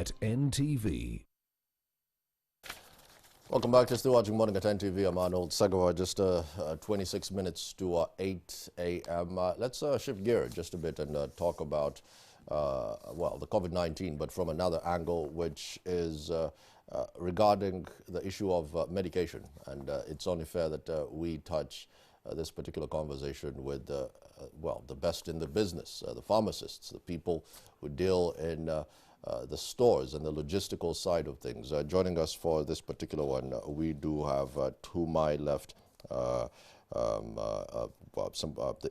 at NTV. Welcome back to Still Watching Morning at NTV. I'm Arnold Sagawar. Just 26 minutes to 8 a.m. Let's shift gear just a bit and talk about, well, the COVID-19, but from another angle, which is regarding the issue of medication. And it's only fair that we touch this particular conversation with, well, the best in the business, the pharmacists, the people who deal in the stores and the logistical side of things. Joining us for this particular one, we do have to my left the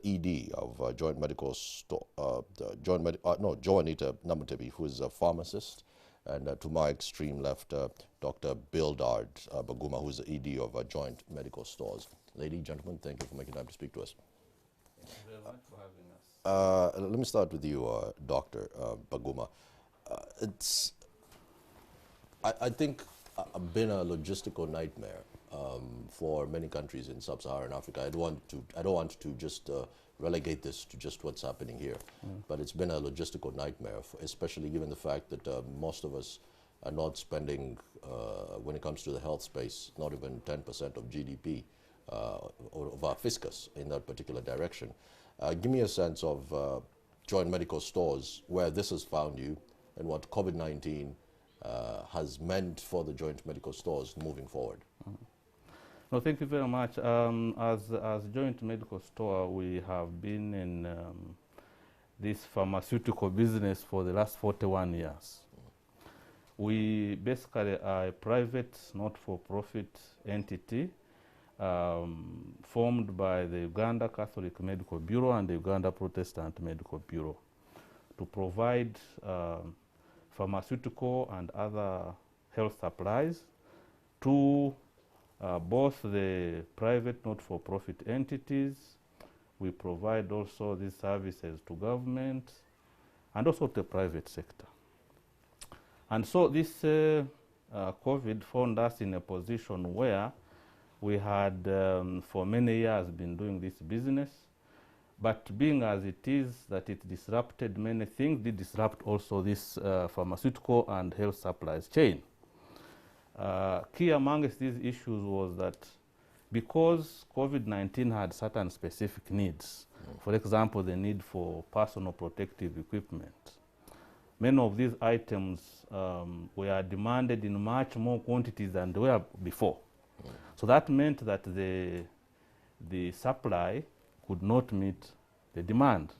ED of Joint Medical Store, Joanita Namatebi, who is a pharmacist, and to my extreme left, Dr. Bildard Baguma, who is the ED of Joint Medical Stores. Ladies, gentlemen, thank you for making time to speak to us. Thank you very much for having us. Let me start with you, Dr. Baguma. I think been a logistical nightmare for many countries in sub-Saharan Africa. I don't want to just relegate this to just what's happening here, but it's been a logistical nightmare, especially given the fact that most of us are not spending, when it comes to the health space, not even 10% of GDP or of our fiscus in that particular direction. Give me a sense of Joint Medical Stores, where this has found you, and what COVID-19 has meant for the Joint Medical Stores moving forward. No, thank you very much. As Joint Medical Store, we have been in this pharmaceutical business for the last 41 years. We basically are a private, not-for-profit entity formed by the Uganda Catholic Medical Bureau and the Uganda Protestant Medical Bureau to provide pharmaceutical and other health supplies to both the private not-for-profit entities. We provide also these services to government and also to the private sector. And so this COVID found us in a position where we had for many years been doing this business, but being as it is that it disrupted many things, did disrupt also this pharmaceutical and health supplies chain. Key amongst these issues was that because COVID-19 had certain specific needs, for example, the need for personal protective equipment, many of these items were demanded in much more quantities than they were before. So that meant that the supply could not meet the demand.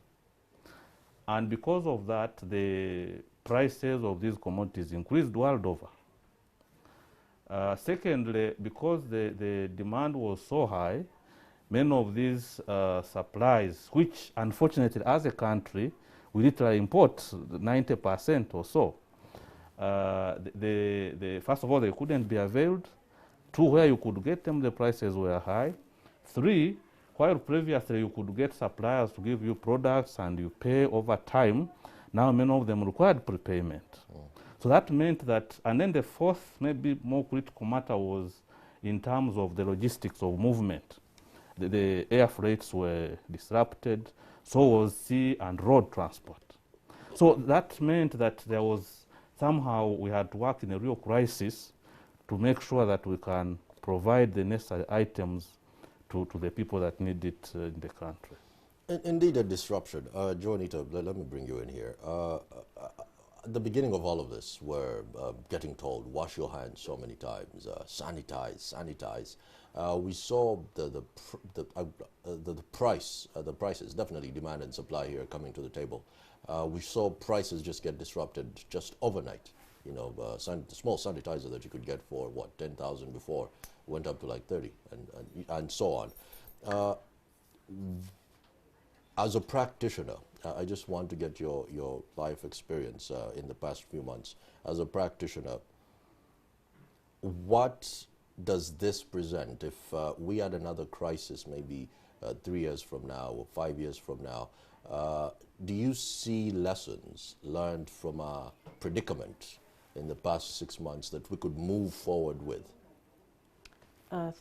And because of that, the prices of these commodities increased world over. Secondly, because the demand was so high, many of these supplies, which unfortunately as a country, we literally import 90% or so, first of all, they couldn't be availed. Two, where you could get them, the prices were high. Three, while previously you could get suppliers to give you products and you pay over time, now many of them required prepayment. So that meant that, and then the fourth, maybe more critical matter was in terms of the logistics of movement. The air freights were disrupted, so was sea and road transport. So that meant that there was somehow we had to work in a real crisis to make sure that we can provide the necessary items to the people that need it in the country. Indeed, a disruption. Joanita, let me bring you in here. At the beginning of all of this, we're getting told, wash your hands so many times, sanitize. We saw the prices, definitely demand and supply here coming to the table. We saw prices just get disrupted just overnight. You know, the small sanitizer that you could get for, what, 10,000 before went up to like 30 and so on. As a practitioner, I just want to get your life experience in the past few months. As a practitioner, what does this present if we had another crisis maybe 3 years from now or 5 years from now? Do you see lessons learned from our predicament in the past 6 months that we could move forward with?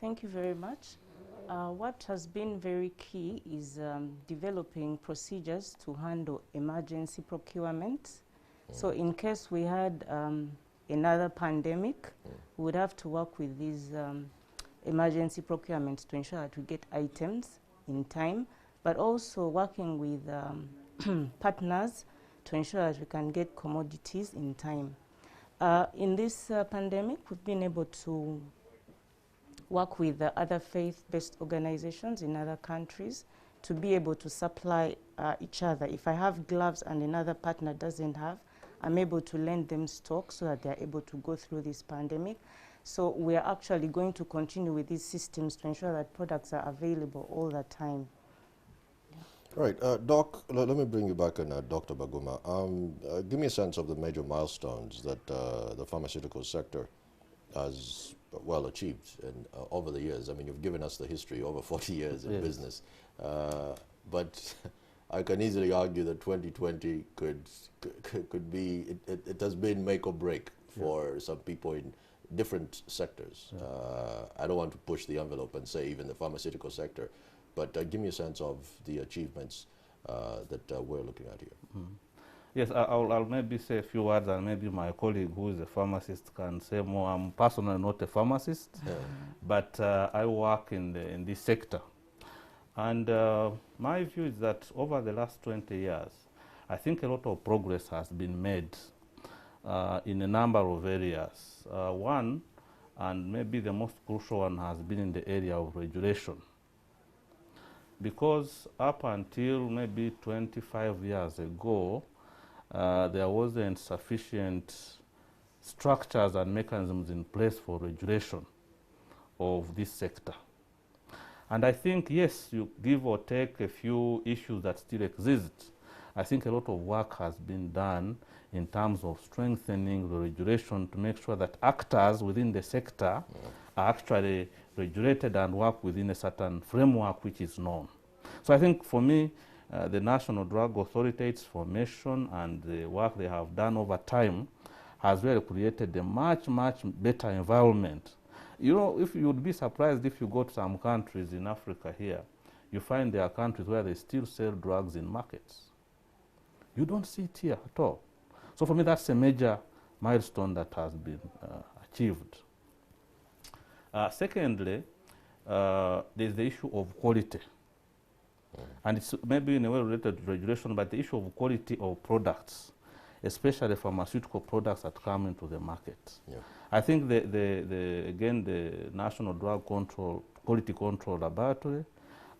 Thank you very much. What has been very key is developing procedures to handle emergency procurement So in case we had another pandemic, we would have to work with these emergency procurements to ensure that we get items in time, but also working with partners to ensure that we can get commodities in time. In this pandemic, we've been able to work with other faith-based organizations in other countries to be able to supply each other. If I have gloves and another partner doesn't have, I'm able to lend them stock so that they're able to go through this pandemic. So we are actually going to continue with these systems to ensure that products are available all the time. Right, Doc, let me bring you back in, Dr. Baguma. Give me a sense of the major milestones that the pharmaceutical sector has well achieved over the years. I mean, you've given us the history over 40 years in business, but I can easily argue that 2020 could be, it has been make or break for some people in different sectors. I don't want to push the envelope and say even the pharmaceutical sector, but give me a sense of the achievements that we're looking at here. Yes, I'll maybe say a few words, and maybe my colleague who is a pharmacist can say more. I'm personally not a pharmacist, but I work in this sector. And my view is that over the last 20 years, I think a lot of progress has been made in a number of areas. One, and maybe the most crucial one, has been in the area of regulation. Because up until maybe 25 years ago, there wasn't sufficient structures and mechanisms in place for regulation of this sector. And I think, yes, you give or take a few issues that still exist. I think a lot of work has been done in terms of strengthening the regulation to make sure that actors within the sector are actually regulated and work within a certain framework which is known. So I think for me, the National Drug Authority, its formation and the work they have done over time has really created a much, much better environment. You know, if you would be surprised if you go to some countries in Africa here, you find there are countries where they still sell drugs in markets. You don't see it here at all. So for me, that's a major milestone that has been achieved. Secondly, there's the issue of quality. And it's maybe in a way related to regulation, but the issue of quality of products, especially pharmaceutical products that come into the market. I think again, the National Drug Quality Control Laboratory,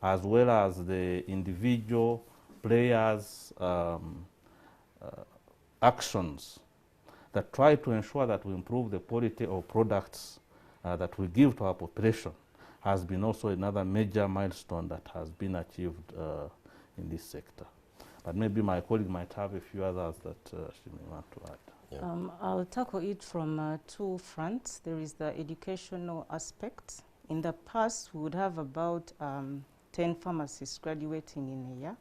as well as the individual players' actions that try to ensure that we improve the quality of products that we give to our population, has been also another major milestone that has been achieved in this sector. But maybe my colleague might have a few others that she may want to add. I'll tackle it from two fronts. There is the educational aspect. In the past, we would have about 10 pharmacists graduating in a year,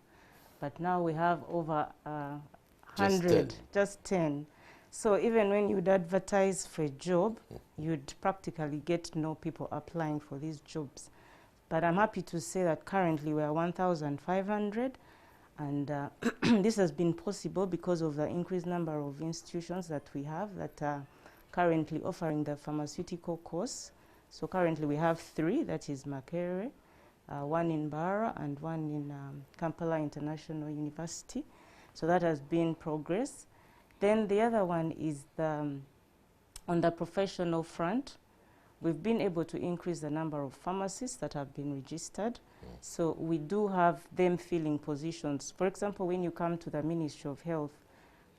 but now we have over 100, just 10. So even when you'd advertise for a job, you'd practically get no people applying for these jobs. But I'm happy to say that currently we are 1,500, and this has been possible because of the increased number of institutions that we have that are currently offering the pharmaceutical course. So currently we have 3, that is Makerere, one in Bara and one in Kampala International University. So that has been progress. Then the other one is on the professional front. We've been able to increase the number of pharmacists that have been registered. So we do have them filling positions. For example, when you come to the Ministry of Health,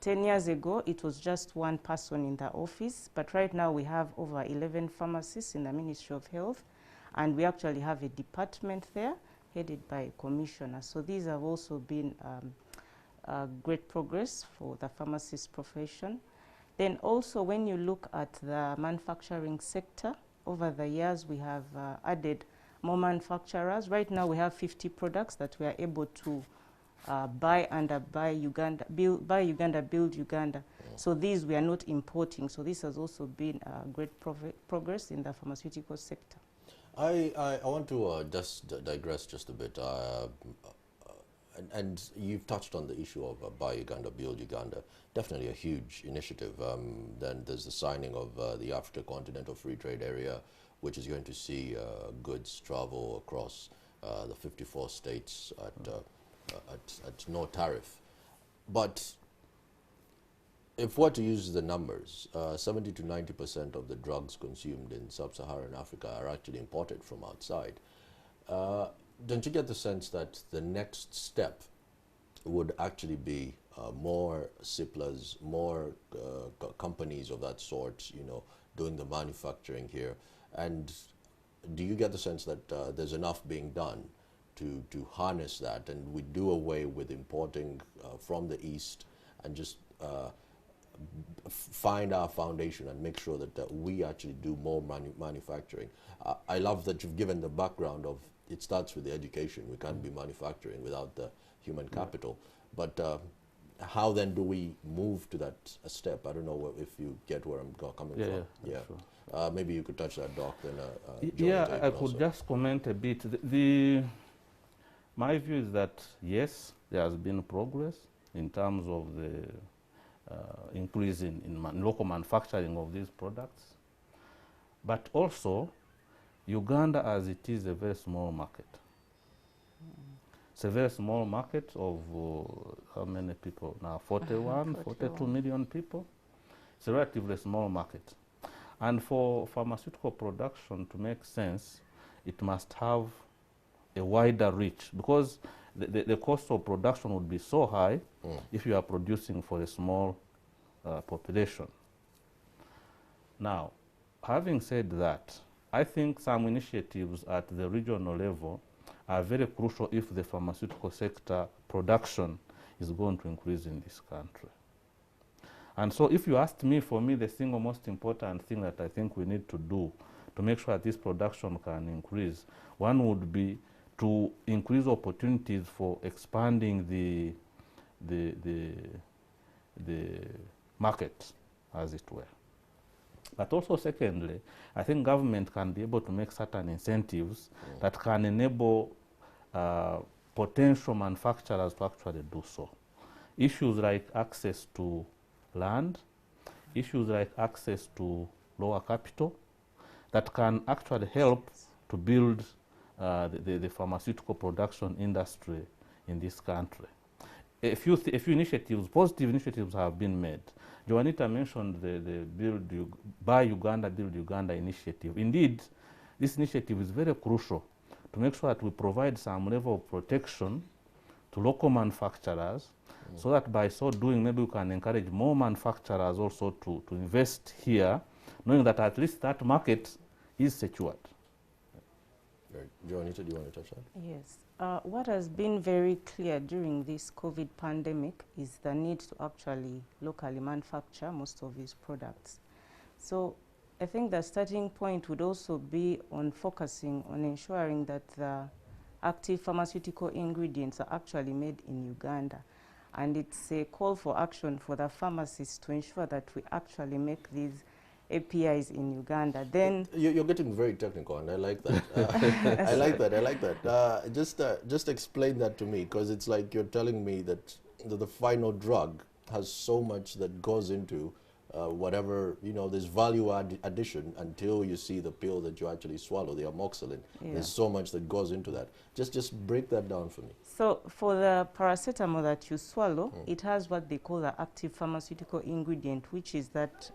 10 years ago, it was just one person in the office, but right now we have over 11 pharmacists in the Ministry of Health, and we actually have a department there headed by a commissioner. So these have also been great progress for the pharmacist profession. Then also when you look at the manufacturing sector, over the years we have added more manufacturers. Right now we have 50 products that we are able to buy under Buy Uganda, Buy Uganda, Build Uganda. So these we are not importing. So this has also been great progress in the pharmaceutical sector. I want to just digress just a bit. and you've touched on the issue of Buy Uganda, Build Uganda. Definitely a huge initiative. Then there's the signing of the Africa Continental Free Trade Area, which is going to see goods travel across the 54 states at no tariff. But if we're to use the numbers, 70 to 90% of the drugs consumed in sub-Saharan Africa are actually imported from outside. Don't you get the sense that the next step would actually be more SIPLAs, more companies of that sort, you know, doing the manufacturing here? And do you get the sense that there's enough being done to harness that, and we do away with importing from the East and just find our foundation and make sure that we actually do more manufacturing? I love that you've given the background of it starts with the education. We can't be manufacturing without the human capital. But how then do we move to that step? I don't know if you get where I'm coming from. Yeah. Sure. Maybe you could touch that, Doc. Then, yeah, I could just comment a bit. My view is that yes, there has been progress in terms of the increase in local manufacturing of these products, but also Uganda, as it is, a very small market. It's a very small market of how many people now? 41, 42 million people. It's a relatively small market. And for pharmaceutical production to make sense, it must have a wider reach, because the cost of production would be so high if you are producing for a small population. Now, having said that, I think some initiatives at the regional level are very crucial if the pharmaceutical sector production is going to increase in this country. And so if you asked me, for me, the single most important thing that I think we need to do to make sure that this production can increase, one would be to increase opportunities for expanding the market, as it were. But also, secondly, I think government can be able to make certain incentives that can enable potential manufacturers to actually do so. Issues like access to land, issues like access to lower capital, that can actually help to build the pharmaceutical production industry in this country. A few initiatives, positive initiatives have been made. Joanita mentioned the Buy Uganda, Build Uganda initiative. Indeed, this initiative is very crucial to make sure that we provide some level of protection to local manufacturers, so that by so doing, maybe we can encourage more manufacturers also to invest here, knowing that at least that market is secured. Right. Joanita, do you want to touch that? Yes. What has been very clear during this COVID pandemic is the need to actually locally manufacture most of these products. So I think the starting point would also be on focusing on ensuring that the active pharmaceutical ingredients are actually made in Uganda. And it's a call for action for the pharmacists to ensure that we actually make these APIs in Uganda. Then you're getting very technical, and I like that. I like that. I like that. Just explain that to me, because it's like you're telling me that the final drug has so much that goes into whatever, you know, this value addition until you see the pill that you actually swallow, the amoxicillin. Yeah. There's so much that goes into that. Just break that down for me. So for the paracetamol that you swallow, it has what they call the active pharmaceutical ingredient, which is that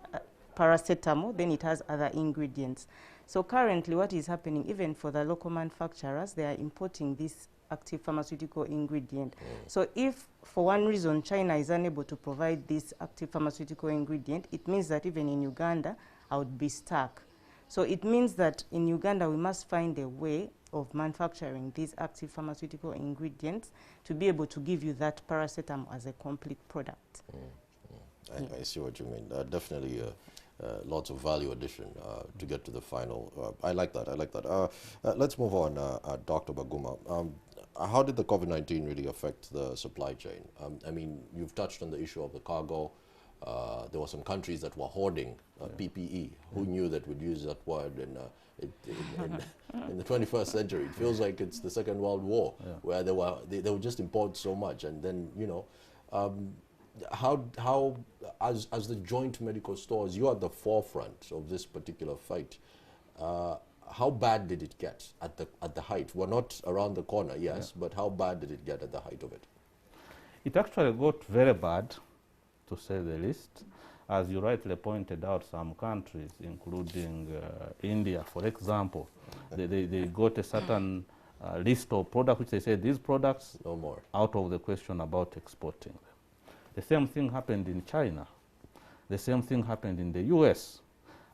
paracetamol, then it has other ingredients. So currently what is happening, even for the local manufacturers, they are importing this active pharmaceutical ingredient. So if for one reason China is unable to provide this active pharmaceutical ingredient, it means that even in Uganda I would be stuck. So it means that in Uganda we must find a way of manufacturing these active pharmaceutical ingredients to be able to give you that paracetamol as a complete product. I see what you mean. Definitely lots of value addition to get to the final. I like that. I like that. Let's move on, Dr. Baguma. How did the COVID-19 really affect the supply chain? I mean, you've touched on the issue of the cargo. There were some countries that were hoarding PPE. Who knew that we'd use that word in the 21st century? It feels like it's the Second World War, where they would just import so much, and then how as the joint medical stores, you're at the forefront of this particular fight. How bad did it get at the height? We're not around the corner, yes, but how bad did it get at the height of it? It actually got very bad, to say the least. As you rightly pointed out, some countries, including India, for example, they got a certain list of products which they said, these products, no more, out of the question about exporting them. The same thing happened in China. The same thing happened in the US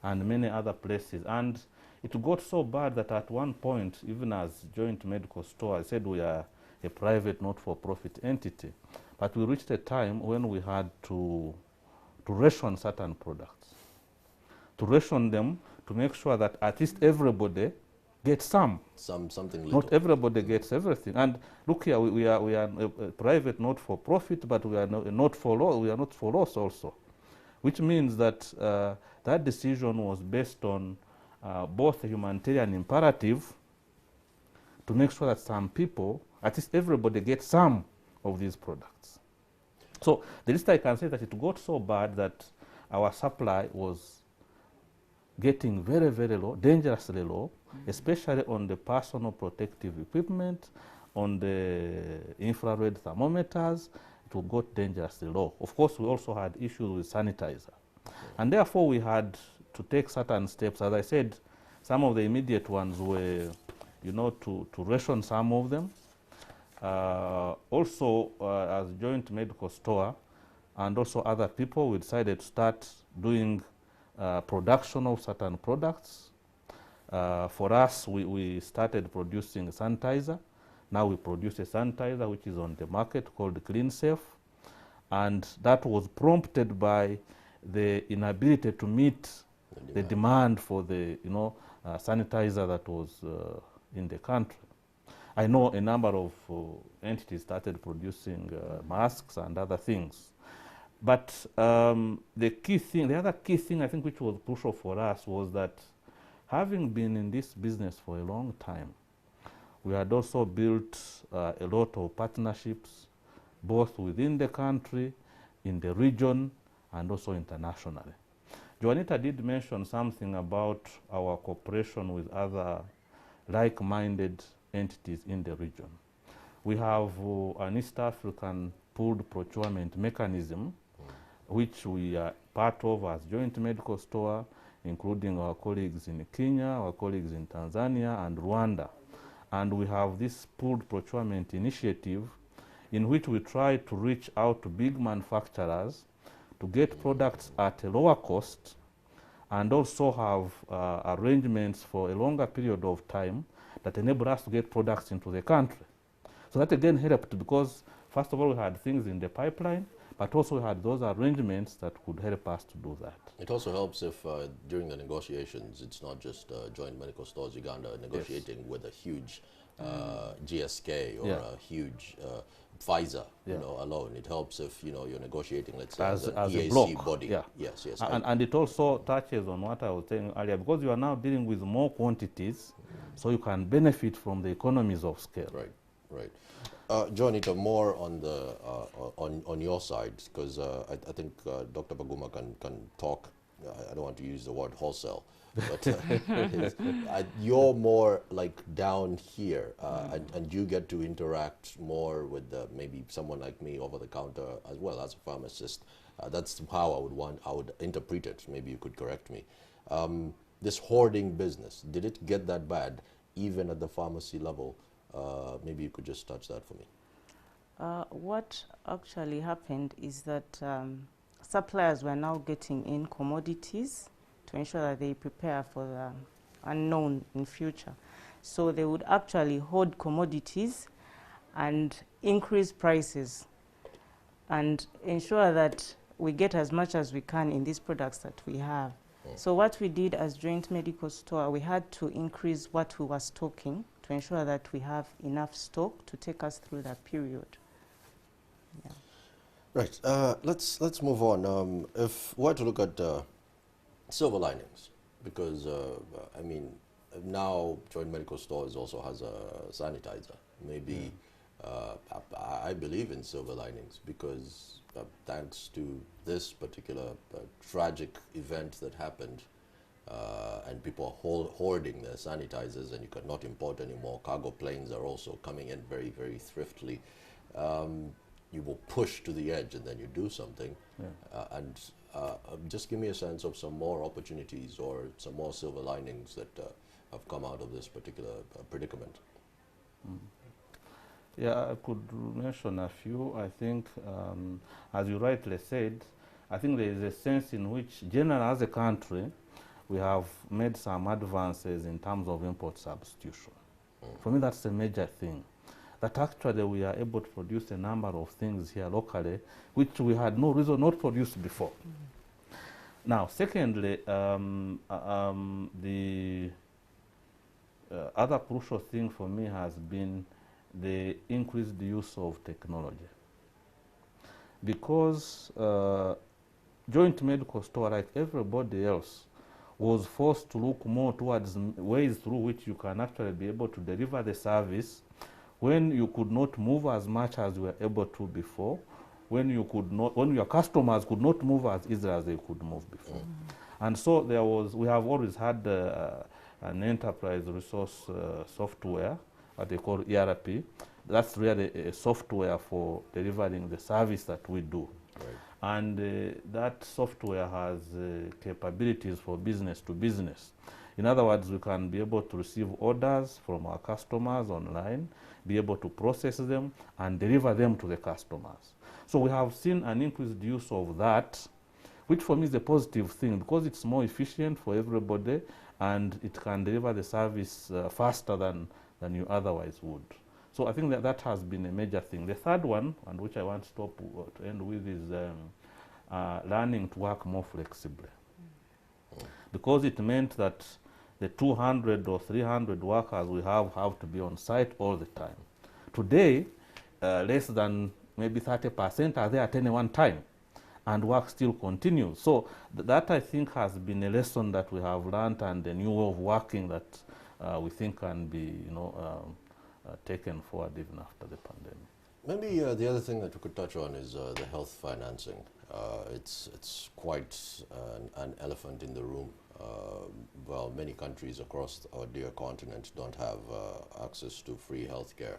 and many other places. And it got so bad that at one point, even as joint medical store, I said we are a private not-for-profit entity, but we reached a time when we had to ration certain products, to ration them to make sure that at least everybody gets something little. Not everybody gets everything. And look here, we are a private not-for-profit, but we are not for loss also, which means that that decision was based on both a humanitarian imperative to make sure that some people, at least everybody, gets some of these products. So the least I can say that it got so bad that our supply was getting very, very low, dangerously low, especially on the personal protective equipment, on the infrared thermometers. It got dangerously low. Of course, we also had issues with sanitizer. And therefore, we had to take certain steps. As I said, some of the immediate ones were, to ration some of them. Also, as joint medical store, and also other people, we decided to start doing production of certain products. For us, we started producing sanitizer. Now we produce a sanitizer which is on the market called Clean Safe, and that was prompted by the inability to meet the demand for the sanitizer that was in the country. I know a number of entities started producing masks and other things. But the other key thing I think which was crucial for us was that having been in this business for a long time, we had also built a lot of partnerships, both within the country, in the region, and also internationally. Juanita did mention something about our cooperation with other like-minded entities in the region. We have an East African pooled procurement mechanism, which we are part of as joint medical store, including our colleagues in Kenya, our colleagues in Tanzania and Rwanda. And we have this pooled procurement initiative in which we try to reach out to big manufacturers to get products at a lower cost, and also have arrangements for a longer period of time that enable us to get products into the country. So that again helped because, first of all, we had things in the pipeline, but also we had those arrangements that could help us to do that. It also helps if during the negotiations, it's not just Joint Medical Stores Uganda negotiating with a huge GSK or a huge Pfizer, alone. It helps if you're negotiating, let's say, as an EAC block body. Yeah. Yes. And it also touches on what I was saying earlier, because you are now dealing with more quantities, so you can benefit from the economies of scale. Right. Juanita, more on the on your side, because I think Dr. Baguma can talk. I don't want to use the word wholesale, but you're more like down here, and you get to interact more with maybe someone like me over the counter as well as a pharmacist. That's how I would interpret it. Maybe you could correct me. This hoarding business, did it get that bad, even at the pharmacy level? Maybe you could just touch that for me. What actually happened is that suppliers were now getting in commodities to ensure that they prepare for the unknown in future. So they would actually hoard commodities and increase prices and ensure that we get as much as we can in these products that we have. So what we did as joint medical store, we had to increase what we were stocking to ensure that we have enough stock to take us through that period. Right. Let's move on. If we were to look at silver linings, because I mean, now Joint Medical Stores also has a sanitizer. Maybe I believe in silver linings because thanks to this particular tragic event that happened, and people are hoarding their sanitizers, and you cannot import anymore. Cargo planes are also coming in very, very thriftily. You will push to the edge and then you do something. And just give me a sense of some more opportunities or some more silver linings that have come out of this particular predicament. Yeah, I could mention a few. I think, as you rightly said, I think there is a sense in which, generally as a country, we have made some advances in terms of import substitution. For me, that's a major thing. That actually we are able to produce a number of things here locally, which we had no reason not produced before. Now, secondly, the other crucial thing for me has been the increased use of technology. Because Joint Medical Store, like everybody else, was forced to look more towards ways through which you can actually be able to deliver the service when you could not move as much as you were able to before, when you could not, when your customers could not move as easily as they could move before. And so we have always had an enterprise resource software, what they call ERP. That's really a software for delivering the service that we do. Right. And that software has capabilities for business to business. In other words, we can be able to receive orders from our customers online, be able to process them and deliver them to the customers. So we have seen an increased use of that, which for me is a positive thing because it's more efficient for everybody and it can deliver the service faster than you otherwise would. So I think that has been a major thing. The third one, and which I want to end with, is learning to work more flexibly. Because it meant that the 200 or 300 workers we have to be on site all the time. Today, less than maybe 30% are there at any one time, and work still continues. So that I think has been a lesson that we have learned and a new way of working that we think can be, taken forward even after the pandemic. Maybe the other thing that we could touch on is the health financing. It's quite an elephant in the room. Well, many countries across our dear continent don't have access to free healthcare.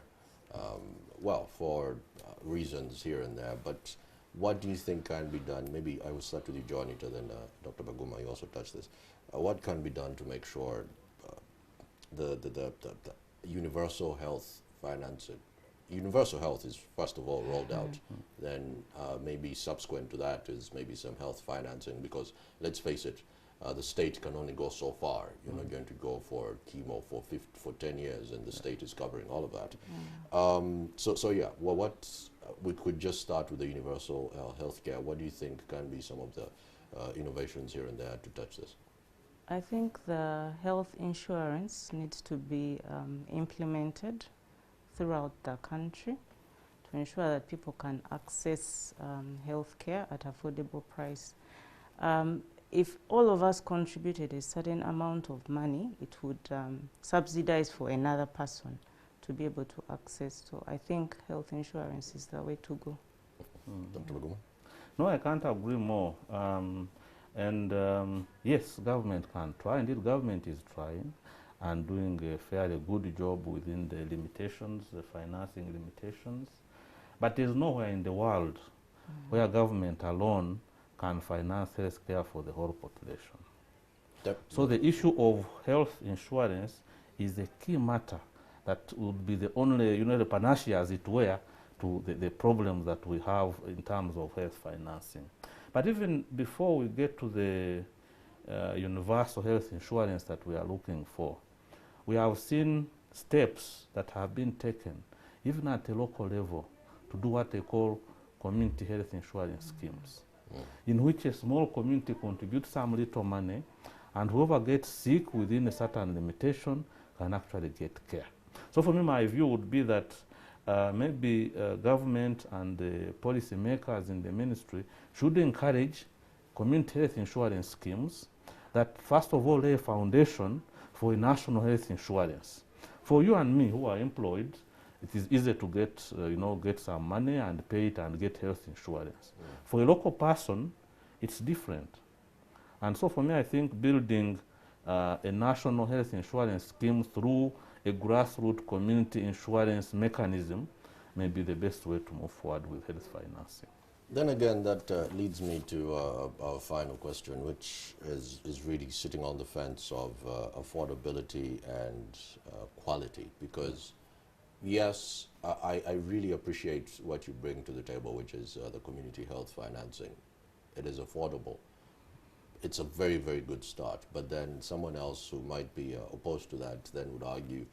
Well, for reasons here and there, but what do you think can be done? Maybe I will start with you, Johnita, then Dr. Baguma, you also touched this. What can be done to make sure the universal health financing, universal health is first of all rolled out, then maybe subsequent to that is maybe some health financing, because let's face it, the state can only go so far. You're not going to go for chemo for 10 years and the state is covering all of that. So yeah, well, we could just start with the universal healthcare. What do you think can be some of the innovations here and there to touch this? I think the health insurance needs to be implemented throughout the country to ensure that people can access health care at affordable price. If all of us contributed a certain amount of money, it would subsidize for another person to be able to access. So I think health insurance is the way to go. Dr. Baguma? No, I can't agree more. Yes, government can try. Indeed, government is trying and doing a fairly good job within the limitations, the financing limitations. But there's nowhere in the world where government alone can finance health care for the whole population. So the issue of health insurance is a key matter that would be the only, the panacea, as it were, to the problems that we have in terms of health financing. But even before we get to the universal health insurance that we are looking for, we have seen steps that have been taken, even at a local level, to do what they call community health insurance schemes, in which a small community contributes some little money, and whoever gets sick within a certain limitation can actually get care. So for me, my view would be that maybe government and the policy makers in the ministry should encourage community health insurance schemes that first of all lay a foundation for a national health insurance. For you and me who are employed, it is easy to get, get some money and pay it and get health insurance. For a local person, it's different. And so for me, I think building a national health insurance scheme through a grassroots community insurance mechanism may be the best way to move forward with health financing. Then again, that leads me to our final question, which is really sitting on the fence of affordability and quality. Because, yes, I really appreciate what you bring to the table, which is the community health financing. It is affordable. It's a very, very good start. But then someone else who might be opposed to that then would argue,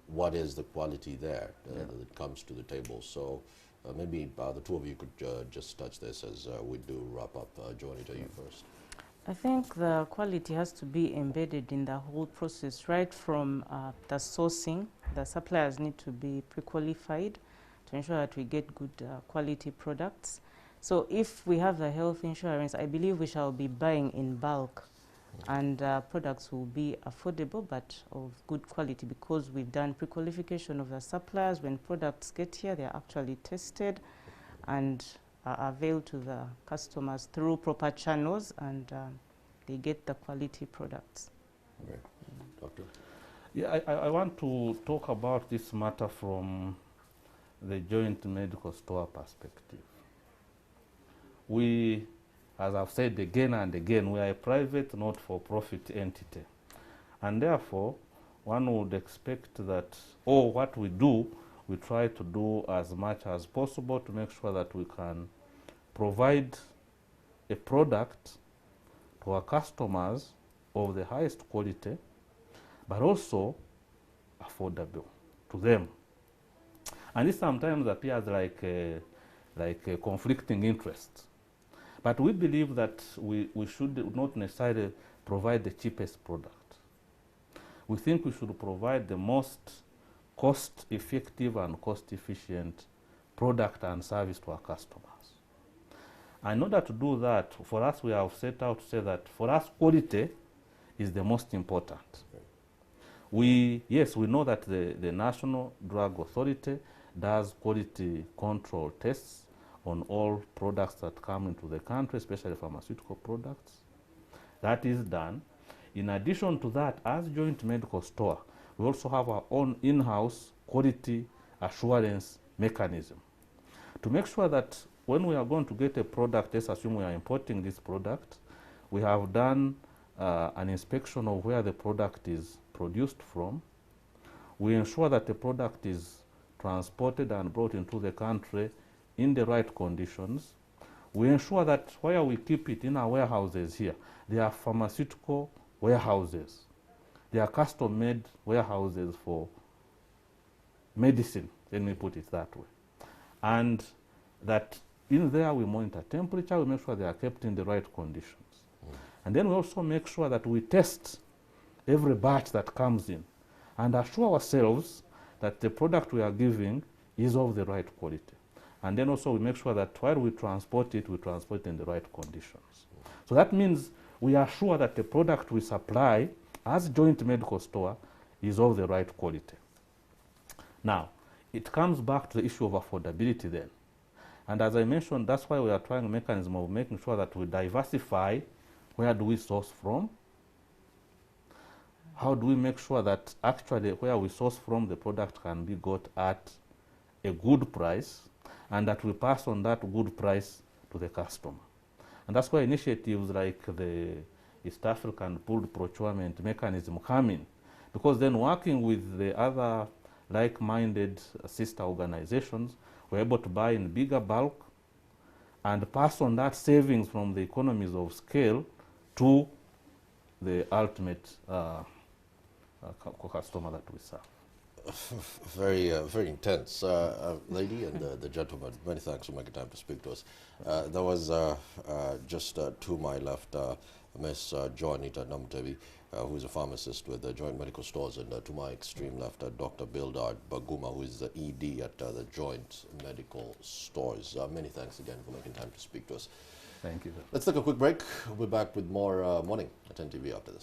what is the quality there that comes to the table? So maybe the two of you could just touch this as we do wrap up. Juanita, you first. I think the quality has to be embedded in the whole process, right from the sourcing. The suppliers need to be pre-qualified to ensure that we get good quality products. So if we have the health insurance, I believe we shall be buying in bulk, and products will be affordable but of good quality, because we've done pre-qualification of the suppliers. When products get here, they're actually tested and availed to the customers through proper channels, and they get the quality products. Okay. Doctor? Yeah, I want to talk about this matter from the joint medical store perspective. We, as I've said again and again, we are a private, not-for-profit entity. And therefore, one would expect that, what we do, we try to do as much as possible to make sure that we can provide a product to our customers of the highest quality, but also affordable to them. And this sometimes appears like a conflicting interest. But we believe that we should not necessarily provide the cheapest product. We think we should provide the most cost-effective and cost-efficient product and service to our customers. And in order to do that, for us, we have set out to say that for us, quality is the most important. Yes, we know that the National Drug Authority does quality control tests on all products that come into the country, especially pharmaceutical products. That is done. In addition to that, as joint medical store, we also have our own in-house quality assurance mechanism to make sure that when we are going to get a product, let's assume we are importing this product, we have done an inspection of where the product is produced from. We ensure that the product is transported and brought into the country in the right conditions. We ensure that where we keep it in our warehouses here, they are pharmaceutical warehouses. They are custom-made warehouses for medicine, let me put it that way. And that in there we monitor temperature, we make sure they are kept in the right conditions. And then we also make sure that we test every batch that comes in and assure ourselves that the product we are giving is of the right quality. And then also we make sure that while we transport it in the right conditions. So that means we are sure that the product we supply as joint medical store is of the right quality. Now, it comes back to the issue of affordability then. And as I mentioned, that's why we are trying a mechanism of making sure that we diversify where do we source from. How do we make sure that actually where we source from, the product can be got at a good price, and that we pass on that good price to the customer. And that's why initiatives like the East African Pooled Procurement Mechanism come in, because then working with the other like-minded sister organizations, we're able to buy in bigger bulk and pass on that savings from the economies of scale to the ultimate customer that we serve. Very, very intense. Lady and the gentleman, many thanks for making time to speak to us. There was just to my left, Ms. Juanita Namtevi, who is a pharmacist with the Joint Medical Stores, and to my extreme left, Dr. Bildard Baguma, who is the ED at the Joint Medical Stores. Many thanks again for making time to speak to us. Thank you. Let's take a quick break. We'll be back with more Morning at 10 TV after this.